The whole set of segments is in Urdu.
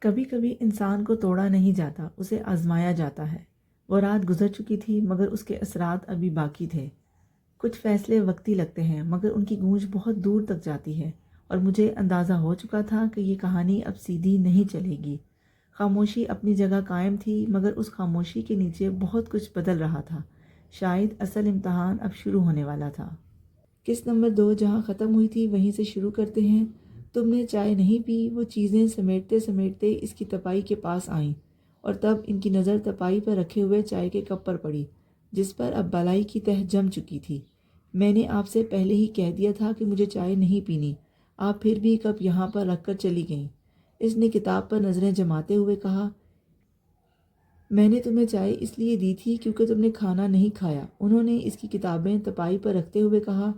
کبھی کبھی انسان کو توڑا نہیں جاتا، اسے آزمایا جاتا ہے۔ وہ رات گزر چکی تھی مگر اس کے اثرات ابھی باقی تھے۔ کچھ فیصلے وقتی لگتے ہیں مگر ان کی گونج بہت دور تک جاتی ہے، اور مجھے اندازہ ہو چکا تھا کہ یہ کہانی اب سیدھی نہیں چلے گی۔ خاموشی اپنی جگہ قائم تھی مگر اس خاموشی کے نیچے بہت کچھ بدل رہا تھا۔ شاید اصل امتحان اب شروع ہونے والا تھا۔ قسط نمبر 2 جہاں ختم ہوئی تھی وہیں سے شروع کرتے ہیں۔ تم نے چائے نہیں پی؟ وہ چیزیں سمیٹتے سمیٹتے اس کی تپائی کے پاس آئیں، اور تب ان کی نظر تپائی پر رکھے ہوئے چائے کے کپ پر پڑی جس پر اب بالائی کی تہ جم چکی تھی۔ میں نے آپ سے پہلے ہی کہہ دیا تھا کہ مجھے چائے نہیں پینی، آپ پھر بھی کپ یہاں پر رکھ کر چلی گئیں۔ اس نے کتاب پر نظریں جماتے ہوئے کہا، میں نے تمہیں چائے اس لیے دی تھی کیونکہ تم نے کھانا نہیں کھایا۔ انہوں نے اس کی کتابیں تپائی پر رکھتے ہوئے کہا،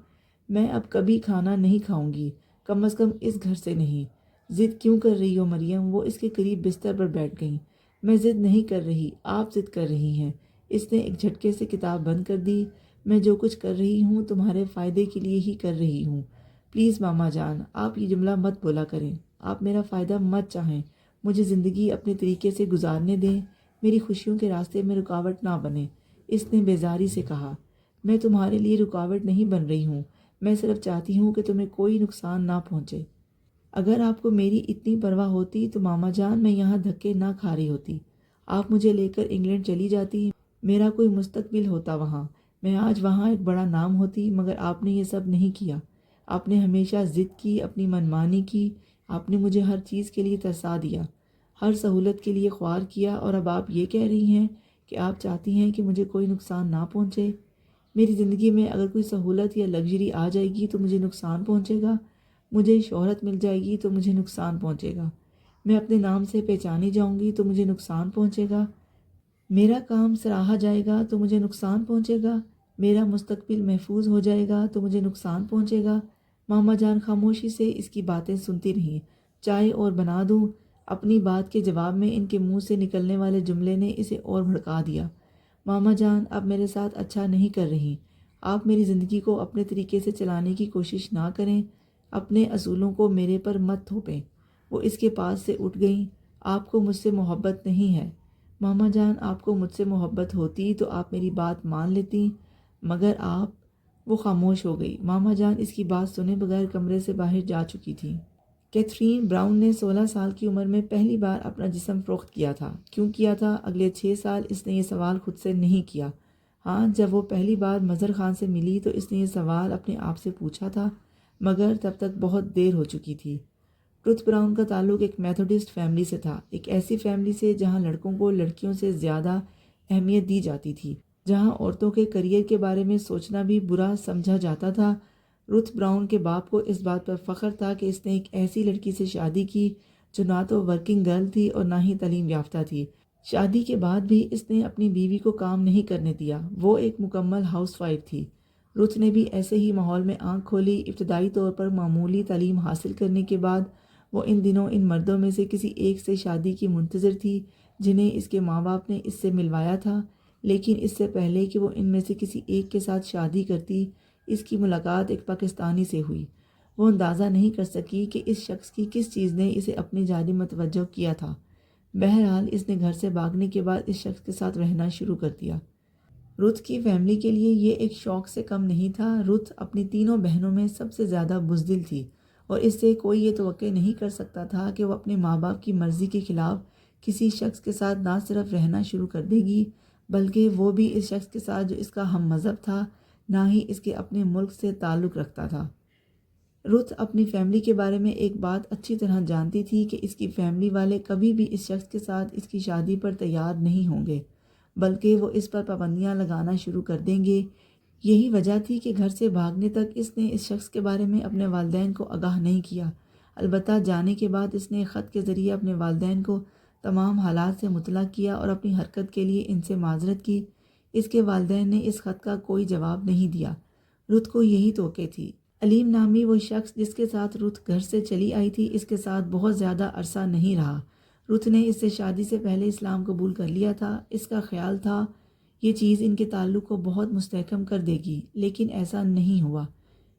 میں اب کبھی کھانا نہیں کھاؤں گی، کم از کم اس گھر سے نہیں۔ ضد کیوں کر رہی ہو مریم؟ وہ اس کے قریب بستر پر بیٹھ گئیں۔ میں ضد نہیں کر رہی، آپ ضد کر رہی ہیں۔ اس نے ایک جھٹکے سے کتاب بند کر دی۔ میں جو کچھ کر رہی ہوں تمہارے فائدے کے لیے ہی کر رہی ہوں۔ پلیز ماما جان، آپ یہ جملہ مت بولا کریں۔ آپ میرا فائدہ مت چاہیں، مجھے زندگی اپنے طریقے سے گزارنے دیں، میری خوشیوں کے راستے میں رکاوٹ نہ بنے۔ اس نے بیزاری سے کہا، میں تمہارے لیے رکاوٹ نہیں بن رہی ہوں، میں صرف چاہتی ہوں کہ تمہیں کوئی نقصان نہ پہنچے۔ اگر آپ کو میری اتنی پرواہ ہوتی تو ماما جان میں یہاں دھکے نہ کھا رہی ہوتی، آپ مجھے لے کر انگلینڈ چلی جاتی، میرا کوئی مستقبل ہوتا وہاں، میں آج وہاں ایک بڑا نام ہوتی، مگر آپ نے یہ سب نہیں کیا۔ آپ نے ہمیشہ ضد کی، اپنی منمانی کی، آپ نے مجھے ہر چیز کے لیے ترسا دیا، ہر سہولت کے لیے خوار کیا، اور اب آپ یہ کہہ رہی ہیں کہ آپ چاہتی ہیں کہ مجھے کوئی نقصان نہ پہنچے۔ میری زندگی میں اگر کوئی سہولت یا لگژری آ جائے گی تو مجھے نقصان پہنچے گا، مجھے شہرت مل جائے گی تو مجھے نقصان پہنچے گا، میں اپنے نام سے پہچانی جاؤں گی تو مجھے نقصان پہنچے گا، میرا کام سراہا جائے گا تو مجھے نقصان پہنچے گا، میرا مستقبل محفوظ ہو جائے گا تو مجھے نقصان پہنچے گا۔ ماما جان خاموشی سے اس کی باتیں سنتی رہیں۔ چائے اور بنا دوں؟ اپنی بات کے جواب میں ان کے منہ سے نکلنے والے جملے نے اسے اور بھڑکا دیا۔ ماما جان اب میرے ساتھ اچھا نہیں کر رہی، آپ میری زندگی کو اپنے طریقے سے چلانے کی کوشش نہ کریں، اپنے اصولوں کو میرے پر مت تھوپیں۔ وہ اس کے پاس سے اٹھ گئیں۔ آپ کو مجھ سے محبت نہیں ہے ماما جان، آپ کو مجھ سے محبت ہوتی تو آپ میری بات مان لیتی، مگر آپ… وہ خاموش ہو گئی۔ ماما جان اس کی بات سنے بغیر کمرے سے باہر جا چکی تھی۔ کیتھرین براؤن نے 16 سال کی عمر میں پہلی بار اپنا جسم فروخت کیا تھا۔ کیوں کیا تھا؟ اگلے 6 سال اس نے یہ سوال خود سے نہیں کیا۔ ہاں، جب وہ پہلی بار مظہر خان سے ملی تو اس نے یہ سوال اپنے آپ سے پوچھا تھا، مگر تب تک بہت دیر ہو چکی تھی۔ رتھ براؤن کا تعلق ایک میتھوڈسٹ فیملی سے تھا، ایک ایسی فیملی سے جہاں لڑکوں کو لڑکیوں سے زیادہ اہمیت دی جاتی تھی، جہاں عورتوں کے کیریئر کے بارے میں سوچنا بھی برا سمجھا جاتا تھا۔ رتھ براؤن کے باپ کو اس بات پر فخر تھا کہ اس نے ایک ایسی لڑکی سے شادی کی جو نہ تو ورکنگ گرل تھی اور نہ ہی تعلیم یافتہ تھی۔ شادی کے بعد بھی اس نے اپنی بیوی کو کام نہیں کرنے دیا، وہ ایک مکمل ہاؤس وائف تھی۔ رتھ نے بھی ایسے ہی ماحول میں آنکھ کھولی۔ ابتدائی طور پر معمولی تعلیم حاصل کرنے کے بعد وہ ان دنوں ان مردوں میں سے کسی ایک سے شادی کی منتظر تھی جنہیں اس کے ماں باپ نے اس سے ملوایا تھا، لیکن اس سے پہلے کہ وہ ان میں سے کسی ایک کے ساتھ شادی کرتی، اس کی ملاقات ایک پاکستانی سے ہوئی۔ وہ اندازہ نہیں کر سکی کہ اس شخص کی کس چیز نے اسے اپنی جانب متوجہ کیا تھا۔ بہرحال اس نے گھر سے بھاگنے کے بعد اس شخص کے ساتھ رہنا شروع کر دیا۔ رتھ کی فیملی کے لیے یہ ایک شوق سے کم نہیں تھا۔ رتھ اپنی تینوں بہنوں میں سب سے زیادہ بزدل تھی، اور اس سے کوئی یہ توقع نہیں کر سکتا تھا کہ وہ اپنے ماں باپ کی مرضی کے خلاف کسی شخص کے ساتھ نہ صرف رہنا شروع کر دے گی، بلکہ وہ بھی اس شخص کے ساتھ جو اس کا ہم مذہب تھا، نہ ہی اس کے اپنے ملک سے تعلق رکھتا تھا۔ رتھ اپنی فیملی کے بارے میں ایک بات اچھی طرح جانتی تھی کہ اس کی فیملی والے کبھی بھی اس شخص کے ساتھ اس کی شادی پر تیار نہیں ہوں گے، بلکہ وہ اس پر پابندیاں لگانا شروع کر دیں گے۔ یہی وجہ تھی کہ گھر سے بھاگنے تک اس نے اس شخص کے بارے میں اپنے والدین کو آگاہ نہیں کیا۔ البتہ جانے کے بعد اس نے خط کے ذریعے اپنے والدین کو تمام حالات سے مطلع کیا اور اپنی حرکت کے لیے ان سے معذرت کی۔ اس کے والدین نے اس خط کا کوئی جواب نہیں دیا۔ رتھ کو یہی توقع تھی۔ علیم نامی وہ شخص جس کے ساتھ رتھ گھر سے چلی آئی تھی، اس کے ساتھ بہت زیادہ عرصہ نہیں رہا۔ رتھ نے اس سے شادی سے پہلے اسلام قبول کر لیا تھا۔ اس کا خیال تھا یہ چیز ان کے تعلق کو بہت مستحکم کر دے گی، لیکن ایسا نہیں ہوا۔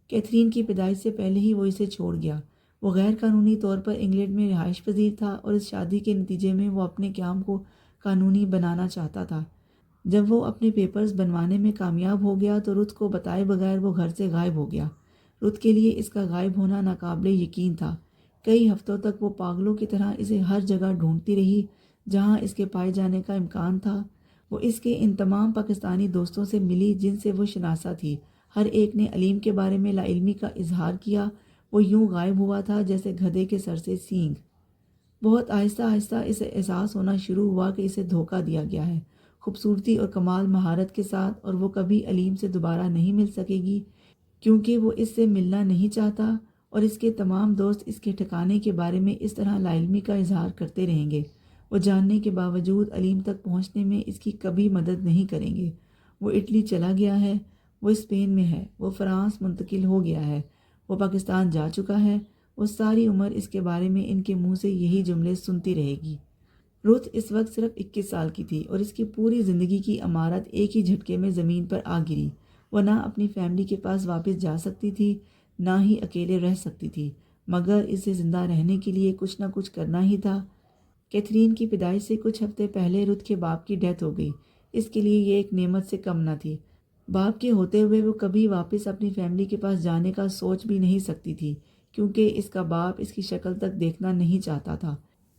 کیتھرین کی پیدائش سے پہلے ہی وہ اسے چھوڑ گیا۔ وہ غیر قانونی طور پر انگلینڈ میں رہائش پذیر تھا اور اس شادی کے نتیجے میں وہ اپنے قیام کو قانونی بنانا چاہتا تھا۔ جب وہ اپنے پیپرز بنوانے میں کامیاب ہو گیا تو رُت کو بتائے بغیر وہ گھر سے غائب ہو گیا۔ رُت کے لیے اس کا غائب ہونا ناقابل یقین تھا۔ کئی ہفتوں تک وہ پاگلوں کی طرح اسے ہر جگہ ڈھونڈتی رہی جہاں اس کے پائے جانے کا امکان تھا۔ وہ اس کے ان تمام پاکستانی دوستوں سے ملی جن سے وہ شناسا تھی۔ ہر ایک نے علیم کے بارے میں لا علمی کا اظہار کیا۔ وہ یوں غائب ہوا تھا جیسے گدھے کے سر سے سینگ۔ بہت آہستہ آہستہ اسے احساس ہونا شروع ہوا کہ اسے دھوکہ دیا گیا ہے، خوبصورتی اور کمال مہارت کے ساتھ، اور وہ کبھی علیم سے دوبارہ نہیں مل سکے گی کیونکہ وہ اس سے ملنا نہیں چاہتا، اور اس کے تمام دوست اس کے ٹھکانے کے بارے میں اس طرح لا علمی کا اظہار کرتے رہیں گے۔ وہ جاننے کے باوجود علیم تک پہنچنے میں اس کی کبھی مدد نہیں کریں گے۔ وہ اٹلی چلا گیا ہے، وہ اسپین میں ہے، وہ فرانس منتقل ہو گیا ہے، وہ پاکستان جا چکا ہے۔ وہ ساری عمر اس کے بارے میں ان کے منہ سے یہی جملے سنتی رہے گی۔ رُت اس وقت صرف 21 سال کی تھی اور اس کی پوری زندگی کی عمارت ایک ہی جھٹکے میں زمین پر آ گری۔ وہ نہ اپنی فیملی کے پاس واپس جا سکتی تھی، نہ ہی اکیلے رہ سکتی تھی، مگر اسے زندہ رہنے کے لیے کچھ نہ کچھ کرنا ہی تھا۔ کیتھرین کی پیدائش سے کچھ ہفتے پہلے رُت کے باپ کی ڈیتھ ہو گئی۔ اس کے لیے یہ ایک نعمت سے کم نہ تھی۔ باپ کے ہوتے ہوئے وہ کبھی واپس اپنی فیملی کے پاس جانے کا سوچ بھی نہیں سکتی تھی کیونکہ اس کا باپ اس کی شکل تک دیکھنا نہیں چاہتا تھا۔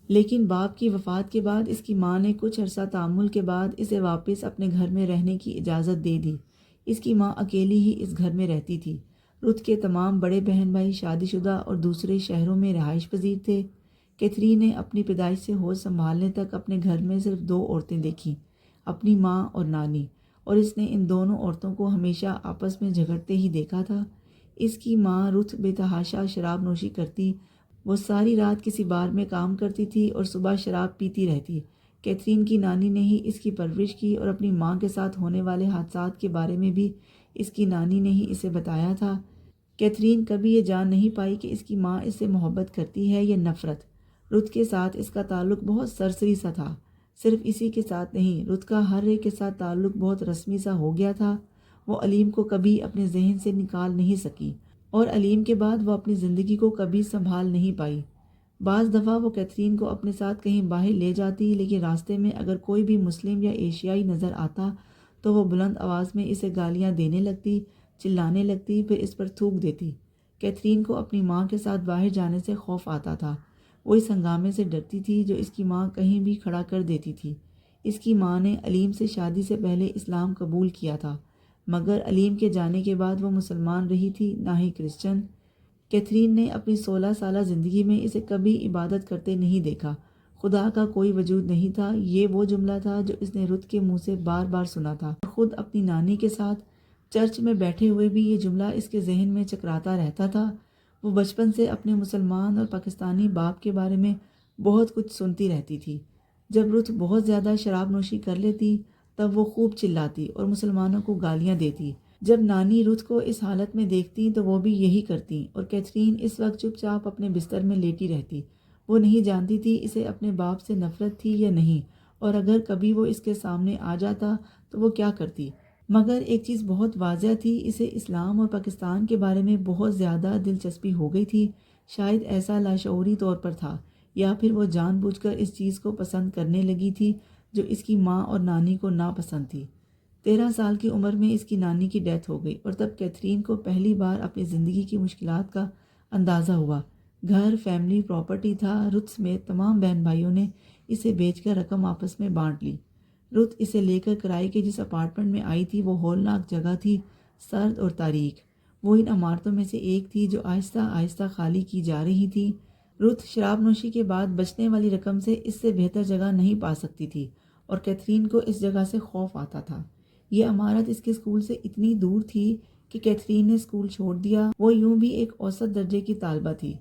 لیکن باپ کی وفات کے بعد اس کی ماں نے کچھ عرصہ تحمل کے بعد اسے واپس اپنے گھر میں رہنے کی اجازت دے دی۔ اس کی ماں اکیلی ہی اس گھر میں رہتی تھی۔ رُت کے تمام بڑے بہن بھائی شادی شدہ اور دوسرے شہروں میں رہائش پذیر تھے۔ کیتھرین نے اپنی پیدائش سے ہوش سنبھالنے تک اپنے گھر میں صرف 2 عورتیں دیکھیں، اپنی ماں اور نانی، اور اس نے ان دونوں عورتوں کو ہمیشہ آپس میں جھگڑتے ہی دیکھا تھا۔ اس کی ماں رُت بے تحاشا شراب نوشی کرتی، وہ ساری رات کسی بار میں کام کرتی تھی اور صبح شراب پیتی رہتی۔ کیتھرین کی نانی نے ہی اس کی پرورش کی اور اپنی ماں کے ساتھ ہونے والے حادثات کے بارے میں بھی اس کی نانی نے ہی اسے بتایا تھا۔ کیتھرین کبھی یہ جان نہیں پائی کہ اس کی ماں اس سے محبت کرتی ہے یا نفرت۔ رُت کے ساتھ اس کا تعلق بہت سرسری سا تھا۔ صرف اسی کے ساتھ نہیں، رُت کا ہر ایک کے ساتھ تعلق بہت رسمی سا ہو گیا تھا۔ وہ علیم کو کبھی اپنے ذہن سے نکال نہیں سکی اور علیم کے بعد وہ اپنی زندگی کو کبھی سنبھال نہیں پائی۔ بعض دفعہ وہ کیتھرین کو اپنے ساتھ کہیں باہر لے جاتی، لیکن راستے میں اگر کوئی بھی مسلم یا ایشیائی نظر آتا تو وہ بلند آواز میں اسے گالیاں دینے لگتی، چلانے لگتی، پھر اس پر تھوک دیتی۔ کیتھرین کو اپنی ماں کے ساتھ باہر جانے سے خوف آتا تھا۔ وہ اس ہنگامے سے ڈرتی تھی جو اس کی ماں کہیں بھی کھڑا کر دیتی تھی۔ اس کی ماں نے علیم سے شادی سے پہلے اسلام قبول کیا تھا، مگر علیم کے جانے کے بعد وہ مسلمان رہی تھی، نہ ہی کرسچن۔ کیتھرین نے اپنی 16 سالہ زندگی میں اسے کبھی عبادت کرتے نہیں دیکھا۔ خدا کا کوئی وجود نہیں تھا، یہ وہ جملہ تھا جو اس نے رُت کے منہ سے بار بار سنا تھا۔ خود اپنی نانی کے ساتھ چرچ میں بیٹھے ہوئے بھی یہ جملہ اس کے ذہن میں چکراتا رہتا تھا۔ وہ بچپن سے اپنے مسلمان اور پاکستانی باپ کے بارے میں بہت کچھ سنتی رہتی تھی۔ جب رُت بہت زیادہ شراب نوشی کر لیتی تب وہ خوب چلاتی اور مسلمانوں کو گالیاں دیتی۔ جب نانی رُت کو اس حالت میں دیکھتی تو وہ بھی یہی کرتی اور کیتھرین اس وقت چپ چاپ اپنے بستر میں لیٹی رہتی۔ وہ نہیں جانتی تھی اسے اپنے باپ سے نفرت تھی یا نہیں، اور اگر کبھی وہ اس کے سامنے آ جاتا تو وہ کیا کرتی۔ مگر ایک چیز بہت واضح تھی، اسے اسلام اور پاکستان کے بارے میں بہت زیادہ دلچسپی ہو گئی تھی۔ شاید ایسا لاشعوری طور پر تھا، یا پھر وہ جان بوجھ کر اس چیز کو پسند کرنے لگی تھی جو اس کی ماں اور نانی کو ناپسند تھی۔ 13 سال کی عمر میں اس کی نانی کی ڈیتھ ہو گئی اور تب کیتھرین کو پہلی بار اپنی زندگی کی مشکلات کا اندازہ ہوا۔ گھر، فیملی، پراپرٹی تھا، رُت سمیت تمام بہن بھائیوں نے اسے بیچ کر رقم آپس میں بانٹ لی۔ رُت اسے لے کر کرائے کے جس اپارٹمنٹ میں آئی تھی وہ ہولناک جگہ تھی، سرد اور تاریک۔ وہ ان عمارتوں میں سے ایک تھی جو آہستہ آہستہ خالی کی جا رہی تھی۔ رُت شراب نوشی کے بعد بچنے والی رقم سے اس سے بہتر جگہ نہیں پا سکتی تھی اور کیتھرین کو اس جگہ سے خوف آتا تھا۔ یہ عمارت اس کے اسکول سے اتنی دور تھی کہ کیتھرین نے اسکول چھوڑ دیا۔ وہ یوں بھی ایک اوسط درجے کی طالبہ تھی۔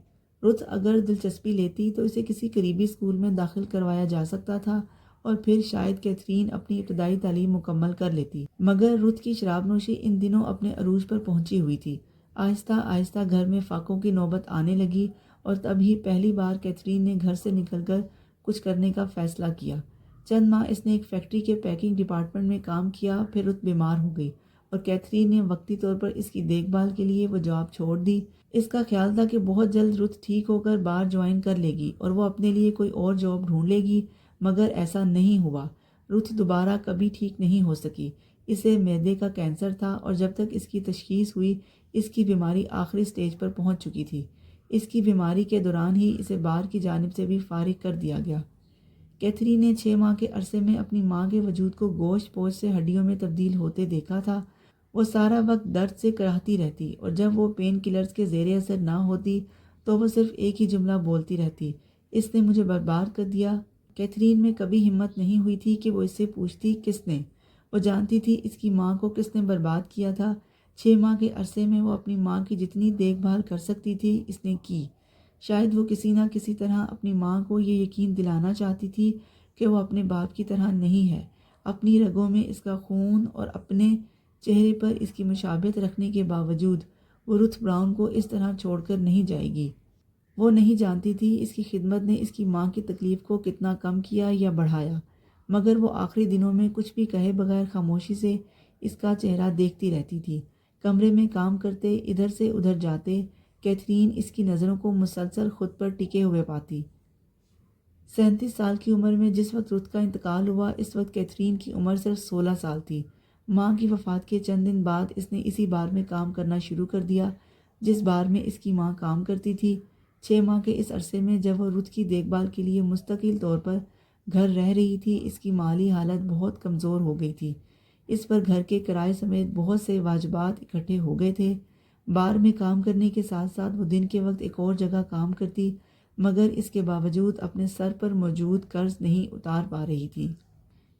رُت اگر دلچسپی لیتی تو اسے کسی قریبی اسکول میں داخل کروایا جا سکتا تھا اور پھر شاید کیتھرین اپنی ابتدائی تعلیم مکمل کر لیتی، مگر رُت کی شراب نوشی ان دنوں اپنے عروج پر پہنچی ہوئی تھی۔ آہستہ آہستہ گھر میں فاقوں کی نوبت آنے لگی اور تب ہی پہلی بار کیتھرین نے گھر سے نکل کر کچھ کرنے کا فیصلہ کیا۔ چند ماہ اس نے ایک فیکٹری کے پیکنگ ڈپارٹمنٹ میں کام کیا، پھر رُت بیمار ہو گئی اور کیتھرین نے وقتی طور پر اس کی دیکھ بھال کے لیے وہ جاب چھوڑ دی۔ اس کا خیال تھا کہ بہت جلد رُت ٹھیک ہو کر بار جوائن کر لے گی اور وہ اپنے لیے کوئی اور جاب ڈھونڈ لے گی، مگر ایسا نہیں ہوا۔ رُت دوبارہ کبھی ٹھیک نہیں ہو سکی۔ اسے معدے کا کینسر تھا اور جب تک اس کی تشخیص ہوئی اس کی بیماری آخری سٹیج پر پہنچ چکی تھی۔ اس کی بیماری کے دوران ہی اسے بار کی جانب سے بھی فارغ کر دیا گیا۔ کیتھرین نے 6 ماہ کے عرصے میں اپنی ماں کے وجود کو گوشت پوش سے ہڈیوں میں تبدیل ہوتے دیکھا تھا۔ وہ سارا وقت درد سے کراہتی رہتی اور جب وہ پین کلرز کے زیر اثر نہ ہوتی تو وہ صرف ایک ہی جملہ بولتی رہتی، اس نے مجھے برباد کر دیا۔ کیتھرین میں کبھی ہمت نہیں ہوئی تھی کہ وہ اس سے پوچھتی کس نے۔ وہ جانتی تھی اس کی ماں کو کس نے برباد کیا تھا۔ 6 ماہ کے عرصے میں وہ اپنی ماں کی جتنی دیکھ بھال کر سکتی تھی اس نے کی۔ شاید وہ کسی نہ کسی طرح اپنی ماں کو یہ یقین دلانا چاہتی تھی کہ وہ اپنے باپ کی طرح نہیں ہے۔ اپنی رگوں میں اس کا خون اور اپنے چہرے پر اس کی مشابہت رکھنے کے باوجود وہ رُتھ براؤن کو اس طرح چھوڑ کر نہیں جائے گی۔ وہ نہیں جانتی تھی اس کی خدمت نے اس کی ماں کی تکلیف کو کتنا کم کیا یا بڑھایا، مگر وہ آخری دنوں میں کچھ بھی کہے بغیر خاموشی سے اس کا چہرہ دیکھتی رہتی تھی۔ کمرے میں کام کرتے، ادھر سے ادھر جاتے، کیتھرین اس کی نظروں کو مسلسل خود پر ٹکے ہوئے پاتی۔ 37 سال کی عمر میں جس وقت رُت کا انتقال ہوا اس وقت کیتھرین کی عمر صرف 16 سال تھی۔ ماں کی وفات کے چند دن بعد اس نے اسی بار میں کام کرنا شروع کر دیا جس بار میں اس کی ماں کام کرتی تھی۔ 6 ماہ کے اس عرصے میں جب وہ رُت کی دیکھ بھال کے لیے مستقل طور پر گھر رہ رہی تھی اس کی مالی حالت بہت کمزور ہو گئی تھی۔ اس پر گھر کے کرائے سمیت بہت سے واجبات اکٹھے ہو گئے تھے۔ بار میں کام کرنے کے ساتھ ساتھ وہ دن کے وقت ایک اور جگہ کام کرتی، مگر اس کے باوجود اپنے سر پر موجود قرض نہیں اتار پا رہی تھی۔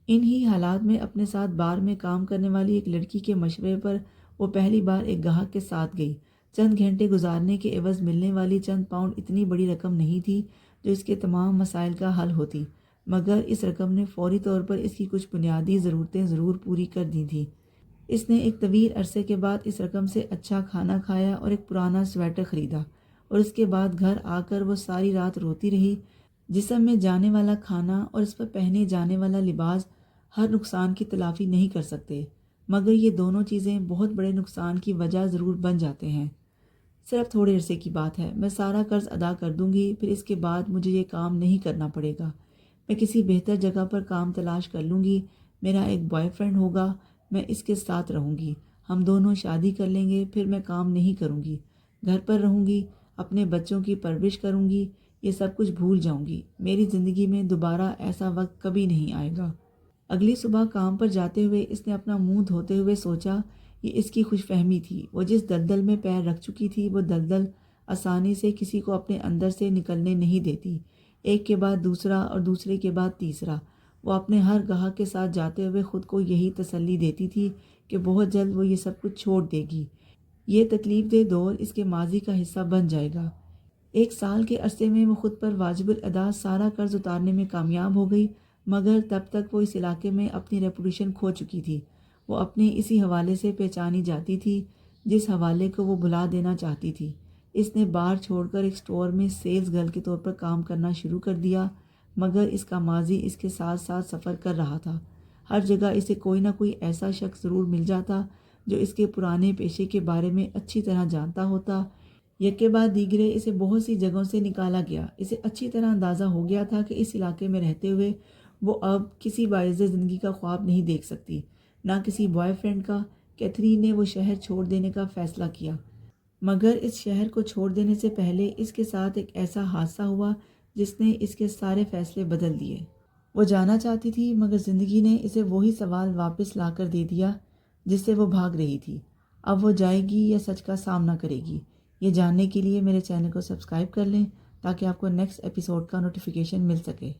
انہی حالات میں اپنے ساتھ بار میں کام کرنے والی ایک لڑکی کے مشورے پر وہ پہلی بار ایک گاہک کے ساتھ گئی۔ چند گھنٹے گزارنے کے عوض ملنے والی چند پاؤنڈ اتنی بڑی رقم نہیں تھی جو اس کے تمام مسائل کا حل ہوتی، مگر اس رقم نے فوری طور پر اس کی کچھ بنیادی ضرورتیں ضرور پوری کر دی تھیں۔ اس نے ایک طویل عرصے کے بعد اس رقم سے اچھا کھانا کھایا اور ایک پرانا سویٹر خریدا، اور اس کے بعد گھر آ کر وہ ساری رات روتی رہی۔ جسم میں جانے والا کھانا اور اس پر پہنے جانے والا لباس ہر نقصان کی تلافی نہیں کر سکتے، مگر یہ دونوں چیزیں بہت بڑے نقصان کی وجہ ضرور بن جاتے ہیں۔ صرف تھوڑے عرصے کی بات ہے، میں سارا قرض ادا کر دوں گی، پھر اس کے بعد مجھے یہ کام نہیں کرنا پڑے گا۔ میں کسی بہتر جگہ پر کام تلاش کر لوں گی، میرا ایک بوائے فرینڈ ہوگا، میں اس کے ساتھ رہوں گی، ہم دونوں شادی کر لیں گے، پھر میں کام نہیں کروں گی، گھر پر رہوں گی، اپنے بچوں کی پرورش کروں گی، یہ سب کچھ بھول جاؤں گی، میری زندگی میں دوبارہ ایسا وقت کبھی نہیں آئے گا۔ اگلی صبح کام پر جاتے ہوئے اس نے اپنا منہ دھوتے ہوئے سوچا، یہ اس کی خوش فہمی تھی۔ وہ جس دلدل میں پیر رکھ چکی تھی وہ دلدل آسانی سے کسی کو اپنے اندر سے نکلنے نہیں دیتی۔ ایک کے بعد دوسرا اور دوسرے کے بعد تیسرا وہ اپنے ہر گاہک کے ساتھ جاتے ہوئے خود کو یہی تسلی دیتی تھی کہ بہت جلد وہ یہ سب کچھ چھوڑ دے گی، یہ تکلیف دہ دور اس کے ماضی کا حصہ بن جائے گا۔ 1 سال کے عرصے میں وہ خود پر واجب الادا سارا قرض اتارنے میں کامیاب ہو گئی، مگر تب تک وہ اس علاقے میں اپنی ریپوٹیشن کھو چکی تھی۔ وہ اپنے اسی حوالے سے پہچانی جاتی تھی جس حوالے کو وہ بھلا دینا چاہتی تھی۔ اس نے بار چھوڑ کر ایک سٹور میں سیلز گرل کے طور پر کام کرنا شروع کر دیا، مگر اس کا ماضی اس کے ساتھ ساتھ سفر کر رہا تھا۔ ہر جگہ اسے کوئی نہ کوئی ایسا شخص ضرور مل جاتا جو اس کے پرانے پیشے کے بارے میں اچھی طرح جانتا ہوتا۔ یکے بعد دیگرے اسے بہت سی جگہوں سے نکالا گیا۔ اسے اچھی طرح اندازہ ہو گیا تھا کہ اس علاقے میں رہتے ہوئے وہ اب کسی باعزت زندگی کا خواب نہیں دیکھ سکتی، نہ کسی بوائے فرینڈ کا۔ کیتھرین نے وہ شہر چھوڑ دینے کا فیصلہ کیا، مگر اس شہر کو چھوڑ دینے سے پہلے اس کے ساتھ ایک ایسا حادثہ ہوا جس نے اس کے سارے فیصلے بدل دیے۔ وہ جانا چاہتی تھی مگر زندگی نے اسے وہی سوال واپس لا کر دے دیا جس سے وہ بھاگ رہی تھی۔ اب وہ جائے گی یا سچ کا سامنا کرے گی؟ یہ جاننے کے لیے میرے چینل کو سبسکرائب کر لیں تاکہ آپ کو نیکسٹ ایپیسوڈ کا نوٹیفیکیشن مل سکے۔